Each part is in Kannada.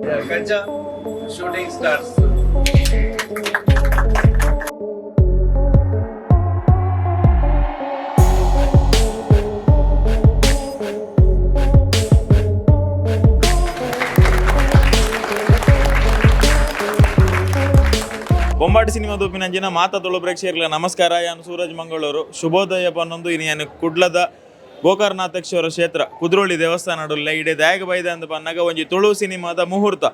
Kajja shooting stars. ಬೊಂಬಾಟ್ ಸಿನಿಮಾ ತೂಪಿನಂಚಿನ ಮಾತಾತೊಳು ಪ್ರೇಕ್ಷಕರಿಗೆ ನಮಸ್ಕಾರ. ಯಾನು ಸೂರಜ್ ಮಂಗಳೂರು. ಶುಭೋದಯ ಪನ್ನೊಂದು ಇನ್ನು ಕುಡ್ಲದ ಗೋಕರ್ಣಾಧ್ಯಕ್ಷರ ಕ್ಷೇತ್ರ ಕುದ್ರೋಳಿ ದೇವಸ್ಥಾನ ಇಡೆ ದಾಯಗ ಬೈದ ಅಂತ ಪನ್ನಾಗ ಒಂಜಿ ತುಳು ಸಿನಿಮಾದ ಮುಹೂರ್ತ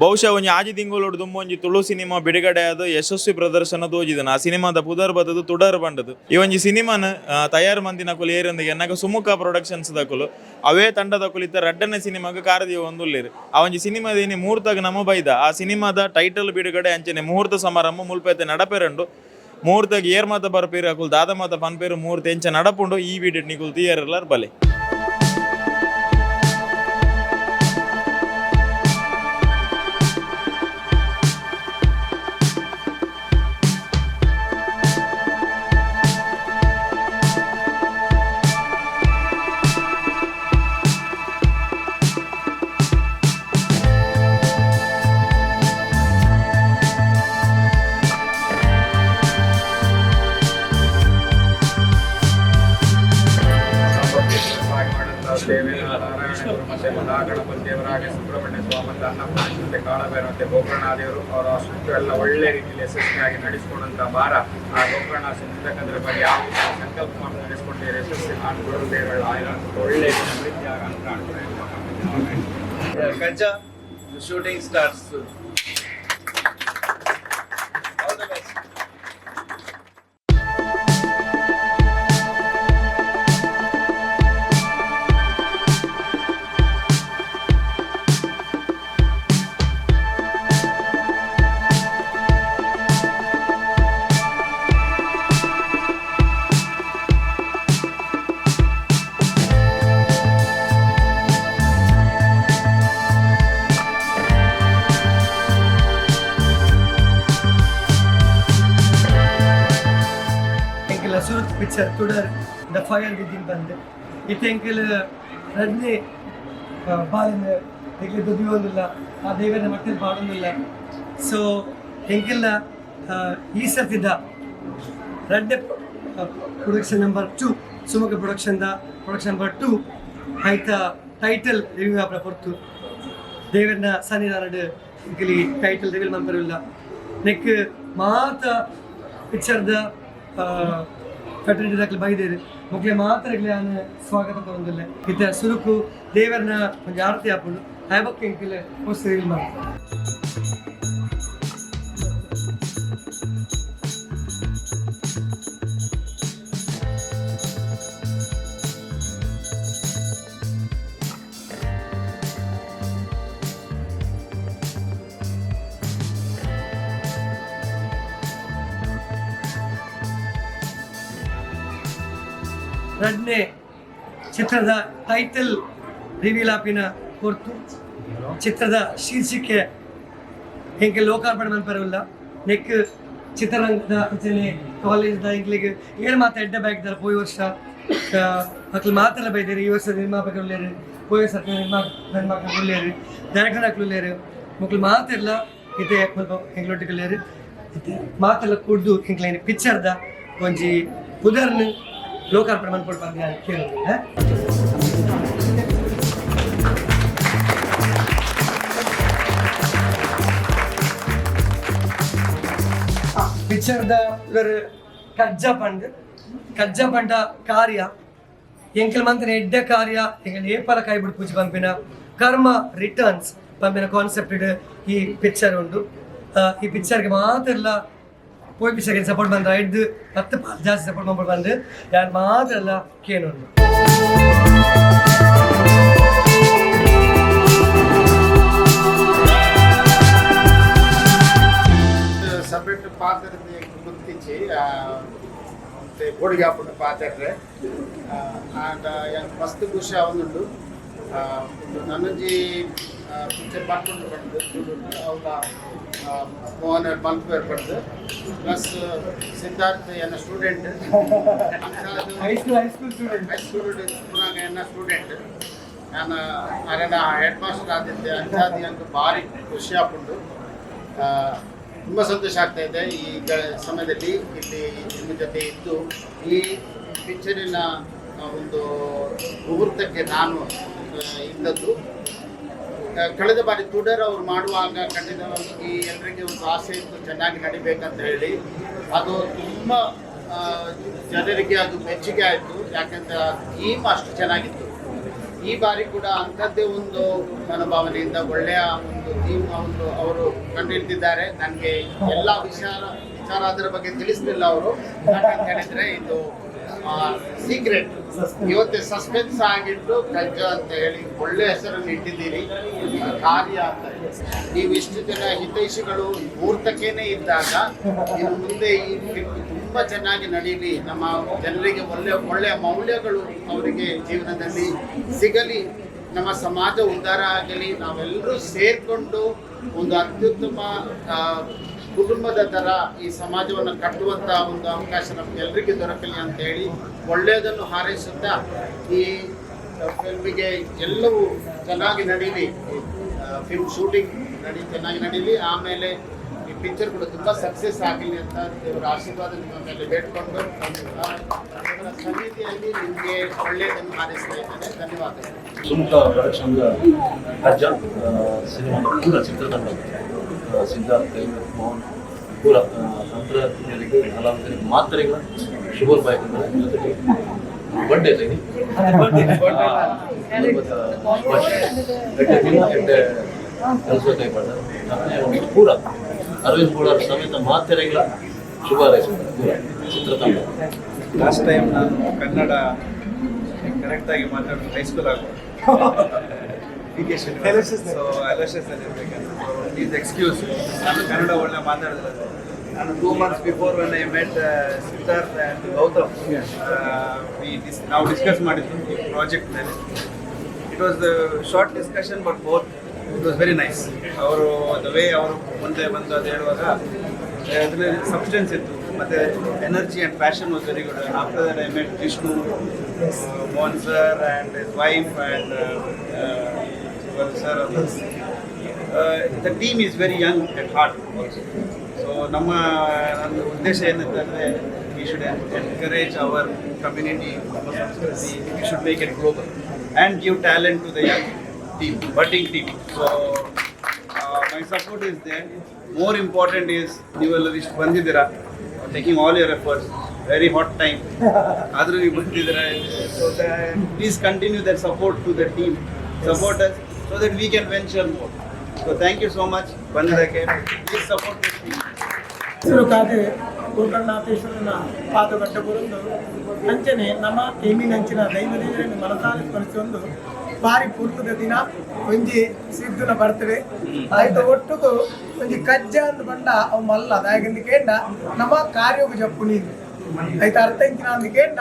ಬಹುಶಃ ಒಂಜಿ ಆಜಿ ತಿಂಗಳೊಡು ತುಂಬ ಒಂಜಿ ತುಳು ಸಿನಿಮಾ ಬಿಡುಗಡೆ ಆದ ಯಶಸ್ವಿ ಪ್ರದರ್ಶನ ತೋಜಿದನು. ಆ ಸಿನಿಮಾದ ಪುದರ್ ಬದದು ತುಡರ್ ಬಂಡದು ಈ ಒಂಜಿ ಸಿನಿಮಾನ ತಯಾರು ಮಂದಿನ ಕುಲು ಏರೊಂದಿಗೆ ಎನ್ನಾಗ ಸುಮುಖ ಪ್ರೊಡಕ್ಷನ್ಸ್ ದಕುಲು ಅವೇ ತಂಡದ ಕುಲಿತ ರಡ್ಡನೇ ಸಿನಿಮಾಗ ಕಾರದಿವ ಒಂದುಲ್ಲೇರು. ಆ ಒಂಜಿ ಸಿನಿಮಾದ ಏನಿ ಮುಹೂರ್ತಗ ನಮ ಬೈದ ಆ ಸಿನಿಮಾದ ಟೈಟಲ್ ಬಿಡುಗಡೆ ಅಂಚನೆ ಮುಹೂರ್ತ ಸಮಾರಂಭ ಮುಲ್ಪೈತೆ ನಡಪೆರಂಡು ಮುಹೂರ್ತಗೆ ಏರ್ ಮಾತ ಬರ್ಪೇರು ಅಕುಲ್ ದಾದ ಮಾತ ಪನ್ಪೇರು ಮುಹೂರ್ತ ಎಂಚ ನಡಪುಂಡು ಈ ವಿಡಿಯೋ ನಿಕುಲ್ ತೀಯರ್ಲಾರ್ ಬಲೆ. ಗಣಪತಿ ದೇವರಾಗೆ ಸುಬ್ರಹ್ಮಣ್ಯ ಸ್ವಾಮಿ ಅನ್ನಪ್ರಾಶಂತೆ ಕಾಳಭೈರವಂತೆ ಗೋಕರ್ಣಾದೇವರು ಅವರ ಅಷ್ಟು ಎಲ್ಲ ಒಳ್ಳೆ ರೀತಿಯಲ್ಲಿ ಯಶಸ್ವಿಯಾಗಿ ನಡೆಸಿಕೊಂಡಂಥ ಭಾರ ಆ ಗೋಕರ್ಣ ಸಿದ್ಧಕಂದ್ರ ಬಗ್ಗೆ ಯಾವ ಸಂಕಲ್ಪ ಮಾಡಿ ನಡೆಸಿಕೊಂಡಿದ್ದಾರೆ ಯಶಸ್ವಿ ಕಾಣ್ಕೊಂಡು ದೇವರ ಒಳ್ಳೆ ಪ್ರೀತಿ ಅಂತ Kajja shooting stars. All the best. Surut picture tudar the fire within bande itenkil radne balane ekle dudiyonilla aa devana mattil paadonnilla so enkilla ee sartida radne production number 2 Sumukha production da production number 2 aita title review apna portu devana sanidhanade enkili title reveal manparilla nek maata picture da ಕಟ್ಟಡ ಬೈದೇರು ಮುಖ್ಯ ಮಾತ್ರ ಸ್ವಾಗತ ತಗೊಂಡಿಲ್ಲ ಇತ್ತ ಸುರುಕು ದೇವರನ್ನ ಒಂದು ಆರತಿ ಹಾಕೊಂಡು ಹ್ಯಾಬಕ್ ಎಂಕಿಲ್ಲ ಪೋಸ್ಟರ್ ರಿವೀಲ್ ಮಾಡಿ ರಡ್ನೆ ಚಿತ್ರದ ಟೈಟಲ್ ರಿವೀಲ್ ಆಪಿನ ಹೊರತು ಚಿತ್ರದ ಶೀರ್ಷಿಕೆ ಹೆಂಗೆ ಲೋಕಾರ್ಪಣೆ ಮನ್ಪರವಿಲ್ಲ ನೆಕ್ ಚಿತ್ರರಂಗದ ಕಾಲೇಜ್ದ ಇಂಗ್ಲಿಗೆ ಏನು ಮಾತು ಎಡ್ಡ ಬ್ಯಾಗ್ದಾರೆ ಪೋಯ್ ವರ್ಷ ಮಕ್ಕಳು ಮಾತೆಲ್ಲ ಬೈದೇರಿ ಈ ವರ್ಷ ನಿರ್ಮಾಪಕರು ಉಳ್ಳೇರು ಪೋಯ್ ವರ್ಷ ನಿರ್ಮಾಪಕರು ಉಳ್ಳೇರು ಡೈರೆಕ್ಟರ್ ಹಾಕಲು ಉಳ್ಳೇರು ಮಕ್ಕಳು ಮಾತೆಲ್ಲ ಇದೆ ಹೆಂಗ್ಲೊಟ್ಟಿಗೆ ಉಳ್ಳೇರು ಮಾತೆಲ್ಲ ಕುಡ್ದು ಹೆಂಗ್ಲೈನ್ ಪಿಕ್ಚರ್ದ ಒಂಜಿ ಉದಾಹರಣೆ ಲೋಕಾರ್ಪಣೆ ಮಾಡ್ಕೊಂಡು ಬಂದ ಕೇಳಿದ್ರೆ ಪಿಕ್ಚರ್ದ ಕಜ್ಜ ಪಂಡ ಕಾರ್ಯ ಎಂಕಲ್ ಮಂತ್ರ ಎಡ್ಡ ಕಾರ್ಯ ಎಂಕಲ್ ಏಪಲ ಕೈ ಬಿಡು ಪೂಜೆ ಪಂಪಿನ ಕರ್ಮ ರಿಟರ್ನ್ಸ್ ಪಂಪಿನ ಕಾನ್ಸೆಪ್ಟ್ ಈ ಪಿಕ್ಚರ್ ಉಂಟು. ಈ ಪಿಕ್ಚರ್ಗೆ ಮಾತ್ರ ಎಲ್ಲ போய் பிச்சை சப்போர்ட் பண்ணுற இது 10 பால் ஜாஸ்தி சப்போர்ட் பண்ண வந்து யார் மாத்திரம் எல்லாம் கேணும் ಸಬ್ಜೆಕ್ಟ್ ಪಾತ್ರದ ಗುರ್ತಿಂచి ಗೋಡಿಗೆ ಹಾಕೊಂಡು ಪಾತ್ರೆ ಮಸ್ತ್ ಖುಷಿ ಅವನುಂಡು ನನ್ನಜಿ ಪಿಕ್ಚರ್ ಮಾಡ್ಕೊಂಡು ಬಂದು ಅವರ ಮೋಹನ್ ಮಲ್ಪು ಏರ್ಪಡ್ದು ಪ್ಲಸ್ ಸಿದ್ಧಾರ್ಥ್ ಎನ್ನ ಸ್ಟೂಡೆಂಟ್ ಹೈ ಸ್ಕೂಲ್ ಸ್ಟೂಡೆಂಟ್ ಪುರಾಗ ಎನ್ನ ಸ್ಟೂಡೆಂಟ್ ನಾನು ಅರೆನ ಹೆಡ್ ಮಾಸ್ಟರ್ ಆದಿದ್ದೆ ಅಂಚಾದಿ ಅಂತ ಭಾರಿ ಖುಷಿ ಆಗ್ಬಿಟ್ಟು ತುಂಬ ಸಂತೋಷ ಆಗ್ತಾ ಇದೆ ಈ ಸಮಯದಲ್ಲಿ ಇಲ್ಲಿ ನಿಮ್ಮ ಜೊತೆ ಇದ್ದು ಈ ಪಿಕ್ಚರಿನ ಒಂದು ಮುಹೂರ್ತಕ್ಕೆ ನಾನು ಇದ್ದದ್ದು. ಕಳೆದ ಬಾರಿ ತುಡರ್ ಅವ್ರು ಮಾಡುವಾಗ ಖಂಡಿತವಾಗಿ ಎಲ್ಲರಿಗೆ ಒಂದು ಆಸೆ ಇತ್ತು ಚೆನ್ನಾಗಿ ನಡಿಬೇಕಂತ ಹೇಳಿ. ಅದು ತುಂಬ ಜನರಿಗೆ ಅದು ಮೆಚ್ಚುಗೆ ಆಯಿತು, ಯಾಕೆಂದರೆ ಟೀಮ್ ಅಷ್ಟು ಚೆನ್ನಾಗಿತ್ತು. ಈ ಬಾರಿ ಕೂಡ ಅಂಥದ್ದೇ ಒಂದು ಮನೋಭಾವನೆಯಿಂದ ಒಳ್ಳೆಯ ಒಂದು ಟೀಮ್ ಅವರು ಕಂಡುಹಿಡಿದಿದ್ದಾರೆ. ನನಗೆ ಎಲ್ಲ ವಿಚಾರ ಅದರ ಬಗ್ಗೆ ತಿಳಿಸಲಿಲ್ಲ ಅವರು, ಯಾಕಂತ ಹೇಳಿದರೆ ಇದು ಸೀಕ್ರೆಟ್. ಇವತ್ತೇ ಸಸ್ಪೆನ್ಸ್ ಆಗಿಟ್ಟು ಕಜ್ಜ ಅಂತ ಹೇಳಿ ಒಳ್ಳೆ ಹೆಸರನ್ನು ಇಟ್ಟಿದ್ದೀರಿ. ಕಾರ್ಯ ಅಂತ ನೀವು ಇಷ್ಟು ಜನ ಹಿತೈಷಿಗಳು ಮುಹೂರ್ತಕ್ಕೇನೆ ಇದ್ದಾಗ ಇನ್ನು ಮುಂದೆ ಈ ಫಿಲ್ಮ್ ತುಂಬ ಚೆನ್ನಾಗಿ ನಡೀಲಿ, ನಮ್ಮ ಜನರಿಗೆ ಒಳ್ಳೆಯ ಮೌಲ್ಯಗಳು ಅವರಿಗೆ ಜೀವನದಲ್ಲಿ ಸಿಗಲಿ, ನಮ್ಮ ಸಮಾಜ ಉದ್ಧಾರ ಆಗಲಿ, ನಾವೆಲ್ಲರೂ ಸೇರಿಕೊಂಡು ಒಂದು ಅತ್ಯುತ್ತಮ ಕುಟುಂಬದ ಥರ ಈ ಸಮಾಜವನ್ನು ಕಟ್ಟುವಂಥ ಒಂದು ಅವಕಾಶ ನಮಗೆಲ್ಲರಿಗೂ ದೊರಕಲಿ ಅಂತ ಹೇಳಿ ಒಳ್ಳೆಯದನ್ನು ಹಾರೈಸುತ್ತಾ ಈ ಫಿಲ್ಮಿಗೆ ಎಲ್ಲವೂ ಚೆನ್ನಾಗಿ ನಡೀಲಿ, ಫಿಲ್ಮ್ ಶೂಟಿಂಗ್ ಚೆನ್ನಾಗಿ ನಡೀಲಿ, ಆಮೇಲೆ ಈ ಪಿಕ್ಚರ್ ಕೂಡ ತುಂಬ ಸಕ್ಸಸ್ ಆಗಲಿ ಅಂತ ದೇವರ ಆಶೀರ್ವಾದ ನಿಮ್ಮ ಮೇಲೆ ಬೇಡ್ಕೊಂಡು ದೇವರ ಸನ್ನಿಧಿಯಲ್ಲಿ ನಿಮಗೆ ಒಳ್ಳೆಯದನ್ನು ಹಾರೈಸ್ತಾ ಇದ್ದೇನೆ. ಧನ್ಯವಾದಗಳು. ಸುಮುಖ ಪ್ರೊಡಕ್ಷನ್ ಕಜ್ಜ ಸಿನಿಮಾ ಪೂರ ಚಿತ್ರತಂಡ ಸಿದ್ಧಾರ್ಥ ಮೋಹನ್ ಪೂರ ತಂತ್ರಜ್ಞರಿಗೆ ಕಲಾವಿದರಿಗೆ ಮಾತ್ರೆಗಳ ಶುಭ ಬಾಯ್ತಾರೆ. ಜೊತೆಗೆ ಬರ್ಡೇ ಇದೆ ಕೆಲಸ ಕೈ ಮಾಡ್ತಾರೆ. ಪೂರ ಅರವಿಂದ್ ಬೋಲಾರ್ ಸಮೇತ ಮಾತ್ರೆಗಳ ಶುಭ ಹಾರೈಸ್ತಾರೆ ಪೂರ ಚಿತ್ರತಂಡ. ಲಾಸ್ಟ್ ಟೈಮ್ ನಾನು ಕನ್ನಡ ಕರೆಕ್ಟಾಗಿ ಮಾತಾಡೋದು ಹೈಸ್ಕೂಲ್ ಆಗೋದು ಸೊ ಅಲೋಷಸ್ ಇರಬೇಕಂತ ಪ್ಲೀಸ್ ಎಕ್ಸ್ಕ್ಯೂಸ್. ನಾನು ಕನ್ನಡ ಒಳ್ಳೆ ಮಾತಾಡಿದ್ರೆ ನಾನು 2 months before when I met Sidharth and Gautam, ನಾವು ಡಿಸ್ಕಸ್ ಮಾಡಿದ್ವಿ ಈ ಪ್ರಾಜೆಕ್ಟ್ ಮೇಲೆ. It was short discussion but both it was very nice. ಅವರು ದ ವೇ ಅವರು ಮುಂದೆ ಬಂದು ಅದು ಹೇಳುವಾಗ ಅದರಲ್ಲಿ ಸಬ್ಸ್ಟೆನ್ಸ್ ಇತ್ತು ಮತ್ತು energy and passion was very good. After that I met Vishnu, Mohan sir and his wife and sir. The team is very Young at heart also. So ನನ್ನ ಉದ್ದೇಶ ಏನಂತಂದರೆ we should encourage hour community, ನಮ್ಮ ಸಂಸ್ಕೃತಿ, we should make it global and give talent to the young team, budding team. So my support is there. More important is ನೀವೆಲ್ಲರೂ ಇಷ್ಟು ಬಂದಿದ್ದೀರಾ, taking all your efforts, very hot time ಆದರೂ ನೀವು ಬಂದಿದ್ದೀರಾ. So please continue that support to the team, support us so that we can venture more. So thank you so much ಬಂದಿದ್ದಕ್ಕೆ. Please support this team. ಕಾದೆ ಗೋಕರ್ಣನಾಥೇಶ್ವರನ ಪಾದಗಡ್ಡ ಬರುವುದು ಅಂಚನೆ ನಮ್ಮ ಹೆಣ್ಣಿನಂಚಿನ ದೈವದೇವರನ್ನು ಮನಸಾರಿ ಸ್ಮರಿಸೊಂದು ಬಾರಿ ಪೂರ್ವದ ದಿನ ಒಂಜಿ ಸಿದ್ಧನ ಬರ್ತವೆ ಆಯ್ತು ಒಟ್ಟುಗು ಒಂಜಿ ಕಜ್ಜ ಅಂದು ಬಂಡ ಅವು ಮಲ್ಲ ದಾಯಗಂದಿಕೇಂಡ ನಮ್ಮ ಕಾರ್ಯೋಗ ಜಪ್ಪು ನೀರು ಆಯ್ತು ಅರ್ಥ ಇಂಚಿನ ಅಂದಿಕೇಂಡ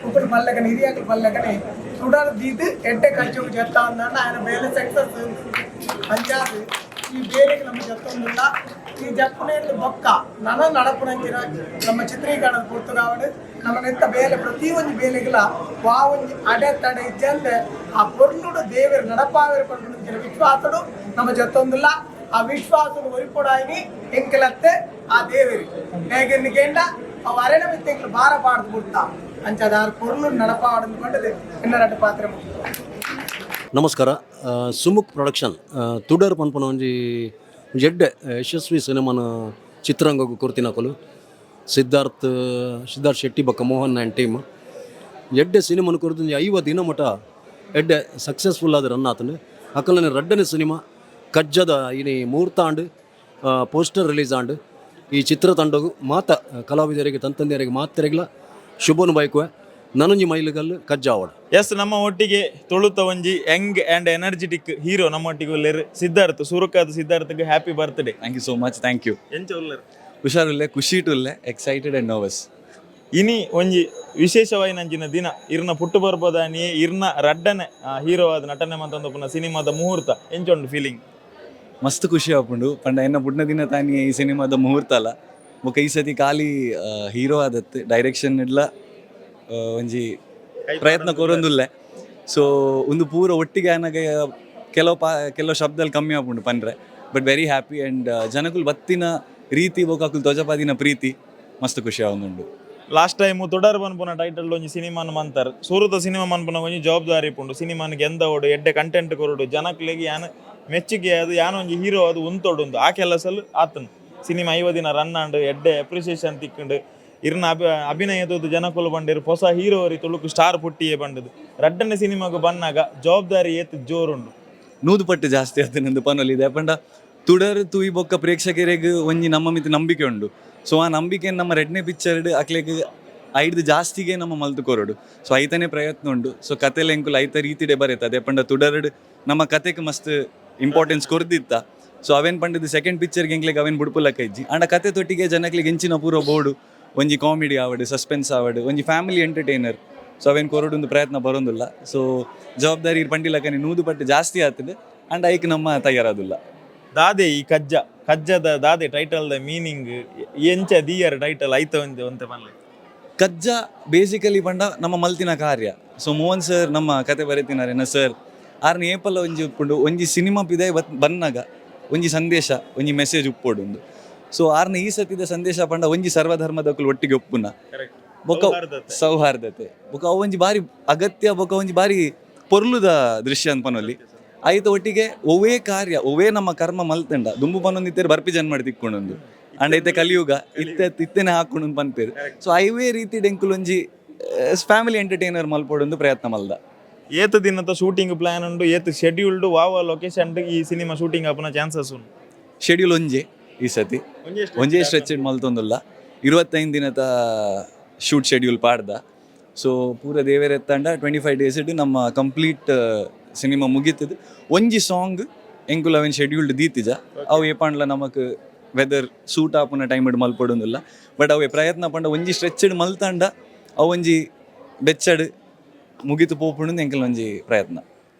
ಉಪ್ಪು ಪಲ್ಲಕನೆ ಹಿರಿಯಾಕಲು ಪಲ್ಲಕನೆ ಸುಡಾರು ದೀದು ಎಡ್ಡೆ ಕಜ್ಜೋಗ ಜತ್ತ ಅಂದಣ್ಣ ఆయన ಬೇಲೆ ಸಕ್ಸಸ್ ಅಂಚಾದು ಈ ಬೇಲೆಗೆ ನಮ್ಮ ಜತ್ತೊಂದಿಲ್ಲ. ಈ ಜಪ್ಪನೇನು ಬೊಕ್ಕ ನನ್ನ ನಡಪುನಂಚಿನ ನಮ್ಮ ಚಿತ್ರೀಕರಣದ ಪೂರ್ತು ಕಾವಡು ನಮ್ಮನೆಂತ ಬೇಲೆ ಪ್ರತಿಯೊಂದು ಬೇಲೆಗಳ ವಾ ಒಂದು ಅಡೆತಡೆ ಇದ್ದಂದ್ರೆ ಆ ಪೊರ್ಲುಡು ದೇವರು ನಡಪಾವೇರು ಪಡ್ಕೊಂಡ ವಿಶ್ವಾಸಡು ನಮ್ಮ ಜತ್ತೊಂದಿಲ್ಲ. ಆ ವಿಶ್ವಾಸನು ಒರಿಪೊಡಾಯಿನಿ ಎಂಕಲತ್ತೆ ಆ ದೇವರು ಹೇಗೆಂದಿಕೇಂಡ ಅವು ಅರೆನ ಮಿತ್ತೆಗಳು ಭಾರ ಪಾಡ್ದು ಬಿಡ್ತಾ ಅಂಚದಾರು ಪೊರ್ಲು ನಡಪಾಡು ಪಂಡದೆ ಎನ್ನರಟ ಪಾತ್ರ ಮುಖ್ಯ. ನಮಸ್ಕಾರ. ಸುಮುಖ್ ಪ್ರೊಡಕ್ಷನ್ ತುಡರ್ ಪನ್ಪನ ಒಂಜಿ ಎಡ್ಡೆ ಯಶಸ್ವಿ ಸಿನಿಮಾನ ಚಿತ್ರರಂಗಕ್ಕೂ ಕೊರ್ತಿನಕಲು ಸಿದ್ಧಾರ್ಥ್ ಶೆಟ್ಟಿ ಬಕ್ಕ ಮೋಹನ್ ಆ್ಯಂಡ್ ಟೀಮ್ ಎಡ್ಡೆ ಸಿನಿಮಾನ ಕೊರ್ದು 50 ದಿನ ಮಟ ಎಡ್ಡೆ ಸಕ್ಸಸ್ಫುಲ್ ಆದ ರನ್ ಆತನು. ಅಕಲನೆ ರಡ್ಡನೇ ಸಿನಿಮಾ ಕಜ್ಜದ ಇನಿ ಮುಹೂರ್ತ ಆಂಡ್ ಪೋಸ್ಟರ್ ರಿಲೀಸ್ ಆಂಡ್ ಈ ಚಿತ್ರತಂಡಗೂ ಮಾತ ಕಲಾವಿದರಿಗೆ ತಂತಂದಿಯರಿಗೆ ಮಾತ್ರೆಗಳ ಶುಭನು ಬೈಕುವೆ ನನಂಜಿ ಮೈಲಿಗಲ್ಲು ಕಜ್ಜ ಅವಡ್. ಎಸ್, ನಮ್ಮ ಒಟ್ಟಿಗೆ ತೊಳುತ್ತ ಒಂಜಿ ಯಂಗ್ ಆ್ಯಂಡ್ ಎನರ್ಜೆಟಿಕ್ ಹೀರೋ ನಮ್ಮ ಒಟ್ಟಿಗೆ ಉಳ್ಳೇರು ಸಿದ್ಧಾರ್ಥ್. ಸುರುಕಾದ ಸಿದ್ಧಾರ್ಥ್ಗೆ happy birthday. Thank you so much. Thank you. ಎಂಚ ಉಳ್ಳೇರು? ಹುಷಾರುಲ್ಲೆ, ಖುಷಿ ಟುಲ್ಲೆ, ಎಕ್ಸೈಟೆಡ್ ಆ್ಯಂಡ್ ನರ್ವಸ್. ಇನಿ ಒಂಜಿ ವಿಶೇಷವಾಯಿನಂಚಿನ ದಿನ ಇರ್ನ ಪುಟ್ಟು ಬರ್ಬೋದಾನಿಯೇ ಇರ್ನ ರಡ್ಡನೆ ಹೀರೋ ಆದ ನಟನೆ ಮಂತಂದಪ್ಪನ ಸಿನಿಮಾದ ಮುಹೂರ್ತ ಎಂಚೊಂಡು ಫೀಲಿಂಗ್? ಮಸ್ತ್ ಖುಷಿ ಆಪುಂಡು. ಪಂಡ ಎನ್ನ ಬುಡ್ನ ದಿನ ತಾನಿಯೇ ಈ ಸಿನಿಮಾದ ಮುಹೂರ್ತ ಅಲ್ಲ ಬೊಕ ಈ ಸತಿ ಖಾಲಿ ಹೀರೋ ಆದತ್ತು ಡೈರೆಕ್ಷನ್ ಇಡ್ಲ ಒಂಜಿ ಪ್ರಯತ್ನ ಕೊರೊಂದುಲ್ಲೆ ಸೊ ಒಂದು ಪೂರ ಒಟ್ಟಿಗೆ ನನಗೆ ಕೆಲವು ಶಬ್ದಲ್ಲಿ ಕಮ್ಮಿ ಆಗ್ಬಿಟ್ಟು ಪನ್ರೆ ಬಟ್ ವೆರಿ ಹ್ಯಾಪಿ ಆ್ಯಂಡ್ ಜನಕ್ಕೂ ಬತ್ತಿನ ರೀತಿ ಬೋಕಾಕುಲ್ ಧ್ವಜಪಾದಿನ ಪ್ರೀತಿ ಮಸ್ತ್ ಖುಷಿ ಆಗುಂಡು. ಲಾಸ್ಟ್ ಟೈಮ್ ತುಡರ್ ಬನ್ಪುನ ಟೈಟಲ್ ಒಂಜಿ ಸಿನಿಮಾನ ಮಂತಾರ ಸುರುತ ಸಿನಿಮಾ ಮನ್ಪುನ ಒಂಜಿ ಜವಾಬ್ದಾರಿ ಪುಂಡು ಸಿನಿಮಾನಿಗೆ ಎಂದ ಓಡು ಎಡ್ಡೆ ಕಂಟೆಂಟ್ ಕೊರಡು ಜನಕ್ಲೆಗೆ ಯಾನ ಮೆಚ್ಚುಗೆ ಅದು ಯಾನ ಒಂಜಿ ಹೀರೋ ಅದು ಉಂತೊಡುಂದು ಆ ಕೆಲಸಲು ಆತನು ಸಿನಿಮಾ 50 ದಿನ ರನ್ ಆಂಡು ಎಡ್ಡೆ ಅಪ್ರಿಸಿಯೇಷನ್ ತಿಕ್ಕಂಡು ಇರ್ನ ಅಭಿನಯದ ಜನಕ್ಕಲು ಬಂದಿರು ಹೊಸ ಹೀರೋ ಅವರಿ ತುಳುಕು ಸ್ಟಾರ್ ಪುಟ್ಟಿಯೇ ಬಂಡದು ರಡ್ಡನೆ ಸಿನಿಮಾಗ ಬನ್ನಾಗ ಜವಾಬ್ದಾರಿ ಏತ್ ಜೋರುಂಡು 100 ಪಟ್ಟು ಜಾಸ್ತಿ ಆತನೆಂದು ಪನೊಲಿದೆ ಯಾಪಂಡ ತುಡರ್ ತೂಯಿ ಬೊಕ್ಕ ಪ್ರೇಕ್ಷಕರಿಗೆ ಒಂಜಿ ನಮ್ಮ ಮಿತಿ ನಂಬಿಕೆ ಉಂಡು. ಸೊ ಆ ನಂಬಿಕೆ ನಮ್ಮ ರೆಡ್ನೆ ಪಿಕ್ಚರ್ ಅಕ್ಲೆಗ್ ಐದು ಜಾಸ್ತಿಗೆ ನಮ್ಮ ಮಲ್ತು ಕೊರಡು. ಸೊ ಐತನೇ ಪ್ರಯತ್ನ ಉಂಡು. ಸೊ ಕತೆಲೆ ಎಂಕುಲು ಐತ ರೀತಿಡೆ ಬರೀತದೆ ಪಂಡ ತುಡರ್ಡ್ ನಮ್ಮ ಕತೆಗೆ ಮಸ್ತ್ ಇಂಪಾರ್ಟೆನ್ಸ್ ಕೊರ್ದಿತ್ತ. ಸೊ ಅವೇನು ಪಂಡದು ಸೆಕೆಂಡ್ ಪಿಕ್ಚರ್ಗೆ ಎಂಕ್ಲೆಗ್ ಅವೇನು ಬುಡ್ಪುಲಕ್ಕ ಇಜ್ಜಿ ಅಂಡ ಕತೆ ತೊಟ್ಟಿಗೆ ಜನಕ್ಲಿಗೆ ಎಂಚಿನ ಪೂರ ಬೋರ್ಡು ಒಂಜಿ ಕಾಮಿಡಿ ಆವಡು ಸಸ್ಪೆನ್ಸ್ ಆವಡು ಒಂಜಿ ಫ್ಯಾಮಿಲಿ ಎಂಟರ್ಟೈನರ್. ಸೊ ಅವೇನು ಕೊರಡೊಂದು ಪ್ರಯತ್ನ ಬರೋದಿಲ್ಲ. ಸೊ ಜವಾಬ್ದಾರಿ ಪಂಡಿಲಕ್ಕನೆ 100 ಪಟ್ಟು ಜಾಸ್ತಿ ಆಗ್ತದೆ ಅಂಡ್ ಐಕ್ ನಮ್ಮ ತಯಾರಾದಿಲ್ಲ. ದಾದೆ ಈ ಕಜ್ಜದ ದಾದೆ ಟೈಟಲ್ದ ಮೀನಿಂಗ್ ಎಂಚ ದಿಯರ್ ಟೈಟಲ್ ಐತ ಅಂತ ಬನ್ಲೆ ಕಜ್ಜ ಬೇಸಿಕಲಿ ಪಂಡ ನಮ್ಮ ಮಲ್ತಿನ ಕಾರ್ಯ. ಸೊ ಮೋಹನ್ ಸರ್ ನಮ್ಮ ಕತೆ ಬರೀತಿನಾರೇನ ಸರ್ ಆರ್ನ ಏಪಲ್ಲ ಒಂಜಿ ಉಪ್ಪುಂಡು ಒಂಜಿ ಸಿನಿಮಾ ಪಿದೆ ಬನ್ನಾಗ ಒಂಜಿ ಸಂದೇಶ ಒಂಜಿ ಮೆಸೇಜ್ ಉಪ್ಪೊಡುಂದು. ಸೊ ಆರ್ನ ಈ ಸತಿದ ಸಂದೇಶ ಪಂಡ ಒಂಜಿ ಸರ್ವಧರ್ಮದಕ್ಕೂ ಒಟ್ಟಿಗೆ ಒಪ್ಪುನ ಬೊಕ ಸೌಹಾರ್ದತೆ ಬೊಕ ಅವು ಒಂಜಿ ಬಾರಿ ಅಗತ್ಯ ಬೊಕ ಒಂಜಿ ಬಾರಿ ಪೊರ್ಲುದ ದೃಶ್ಯ ಅಂತ ಪನೊಲಿ ಐತ ಒಟ್ಟಿಗೆ ಒವೇ ಕಾರ್ಯ ಒವೇ ನಮ್ಮ ಕರ್ಮ ಮಲ್ತಂಡ ದುಂಬು ಪನ್ನೊಂದಿತ್ತೇರು ಬರ್ಪಿ ಜನ್ಮಾಡಿ ತಿಕ್ಕೊಂಡೊಂದು ಅಂಡ್ ಐತೆ ಕಲಿಯುಗ ಇತ್ತೇನೆ ಹಾಕೊಂಡು ಪನ್ಪೇರು. ಸೊ ಐವೇ ರೀತಿ ಡೆಂಕುಲ್ ಒಂಜಿ ಫ್ಯಾಮಿಲಿ ಎಂಟರ್ಟೈನರ್ ಮಲ್ಪೊಡೊಂದು ಪ್ರಯತ್ನ ಮಲ್ದ. ಏತ್ ದಿನದ ಶೂಟಿಂಗ್ ಪ್ಲಾನ್ ಉಂಡು ಏತ್ ಶೆಡ್ಯೂಲ್ಡ್ ವಾವ ಲೊಕೇಶನ್ ಈ ಸಿನಿಮಾ ಶೂಟಿಂಗ್ ಆಪುನ ಚಾನ್ಸಸ್ ಉಂಟು. ಶೆಡ್ಯೂಲ್ ಒಂಜೆ ಈ ಸತಿ ಒಂಜೇ ಸ್ಟ್ರೆಚ್ ಮಲ್ತೊಂದುಲ್ಲ 25 ದಿನದ ಶೂಟ್ ಶೆಡ್ಯೂಲ್ ಪಾಡ್ದ. ಸೊ ಪೂರ ದೇವೇರ ಎತ್ತಂಡ 25 days ನಮ್ಮ ಕಂಪ್ಲೀಟ್ ಸಿನಿಮಾ ಮುಗೀತದೆ. ಒಂಜಿ ಸಾಂಗ್ ಎಂಕುಲ್ ಅವೇನು ಶೆಡ್ಯೂಲ್ಡ್ ದೀತಿಜ ಅವು ಏಪಂಡ್ಲ ನಮಕ್ ವೆದರ್ ಸೂಟ್ ಆಪುನ ಟೈಮ್ ಇಡ್ ಮಲ್ಪಡೊಂದಿಲ್ಲ ಬಟ್ ಅವೇ ಪ್ರಯತ್ನ ಪಂಡ ಒಂಜಿ ಸ್ಟ್ರೆಚ್ಡ್ ಮಲ್ತಂಡ ಅವು ಒಂಜಿ ಬೆಚ್ಚಡ್ ಮುಗಿತು ಪೋಪುಂಡು ಎಂಕಲ್ ಒಂಜಿ ಪ್ರಯತ್ನ.